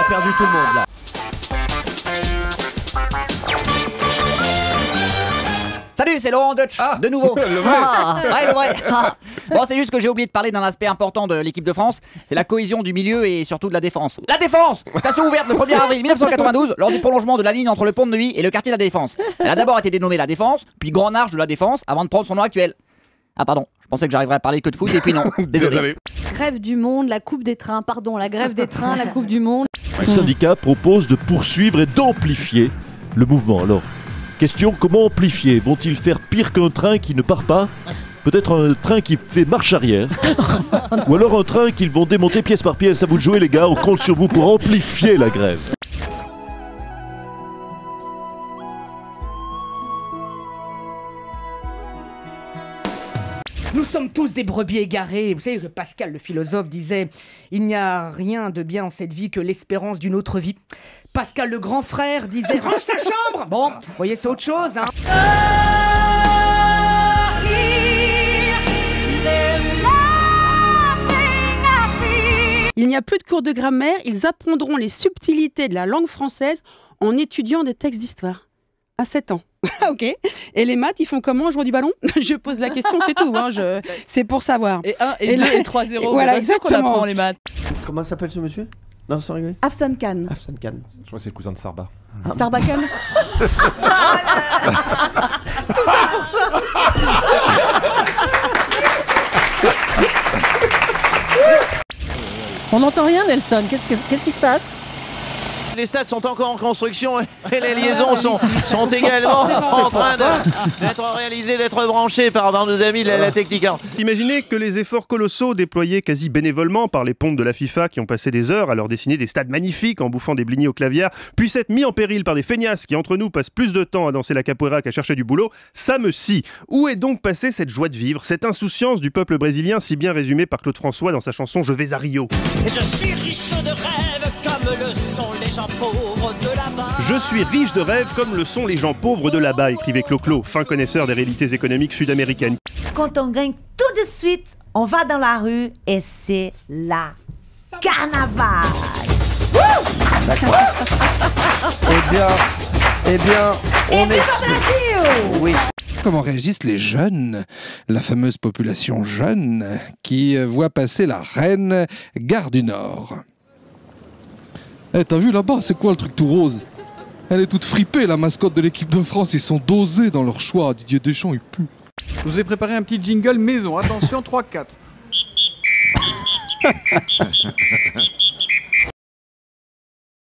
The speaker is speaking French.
perdu tout le monde là. Salut, c'est Laurent Deutsch, de nouveau. Le vrai. Ouais, le vrai. Bon, c'est juste que j'ai oublié de parler d'un aspect important de l'équipe de France, c'est la cohésion du milieu et surtout de la défense. La défense, ça s'est ouverte le 1er avril 1992 lors du prolongement de la ligne entre le pont de Neuilly et le quartier de la Défense. Elle a d'abord été dénommée la Défense, puis Grand Arche de la Défense, avant de prendre son nom actuel. Ah pardon, je pensais que j'arriverais à parler que de foot et puis non. Désolé. Grève du monde, la coupe des trains, pardon, la grève des trains, la coupe du monde. Les syndicats proposent de poursuivre et d'amplifier le mouvement. Alors, question, comment amplifier? Vont-ils faire pire qu'un train qui ne part pas? Peut-être un train qui fait marche arrière? Ou alors un train qu'ils vont démonter pièce par pièce? À vous de jouer les gars, on compte sur vous pour amplifier la grève. Nous sommes tous des brebis égarées. Vous savez que Pascal, le philosophe, disait « Il n'y a rien de bien en cette vie que l'espérance d'une autre vie ». Pascal, le grand frère, disait « Range ta chambre !» Bon, vous voyez, c'est autre chose, hein. Il n'y a plus de cours de grammaire, ils apprendront les subtilités de la langue française en étudiant des textes d'histoire. À 7 ans. Ok. Et les maths, ils font comment, jouer du ballon? Je pose la question, c'est tout. Hein, c'est pour savoir. Et 1, et 2, et 3, 0. Voilà, exactement. Qu'on apprend les maths. Comment s'appelle ce monsieur? Non, sans rigoler. Afsan Khan. Afsan Khan. Je crois que c'est le cousin de Sarba. Sarbacane. Tout ça pour ça. On n'entend rien, Nelson. Qu'est-ce qui se passe? Les stades sont encore en construction et les liaisons sont également en train d'être réalisées, d'être branchées par nos amis de la technique. Imaginez que les efforts colossaux déployés quasi bénévolement par les pontes de la FIFA qui ont passé des heures à leur dessiner des stades magnifiques en bouffant des blinis au clavier puissent être mis en péril par des feignasses qui entre nous passent plus de temps à danser la capoeira qu'à chercher du boulot, ça me scie. Où est donc passée cette joie de vivre, cette insouciance du peuple brésilien si bien résumée par Claude François dans sa chanson Je vais à Rio? Je suis riche de rêve comme le sont les gens pauvres de là-bas. Je suis riche de rêve comme le sont les gens pauvres de là-bas, écrivait Clo-Clo, fin connaisseur des réalités économiques sud-américaines. Quand on gagne tout de suite, on va dans la rue et c'est la carnaval. D'accord. Eh bien, on est... Oui. Comment réagissent les jeunes, la fameuse population jeune, qui voit passer la reine Gare du Nord? Eh, t'as vu là-bas, c'est quoi le truc tout rose? Elle est toute fripée, la mascotte de l'équipe de France. Ils sont dosés dans leur choix. Didier Deschamps, il pue. Je vous ai préparé un petit jingle maison. Attention, 3-4.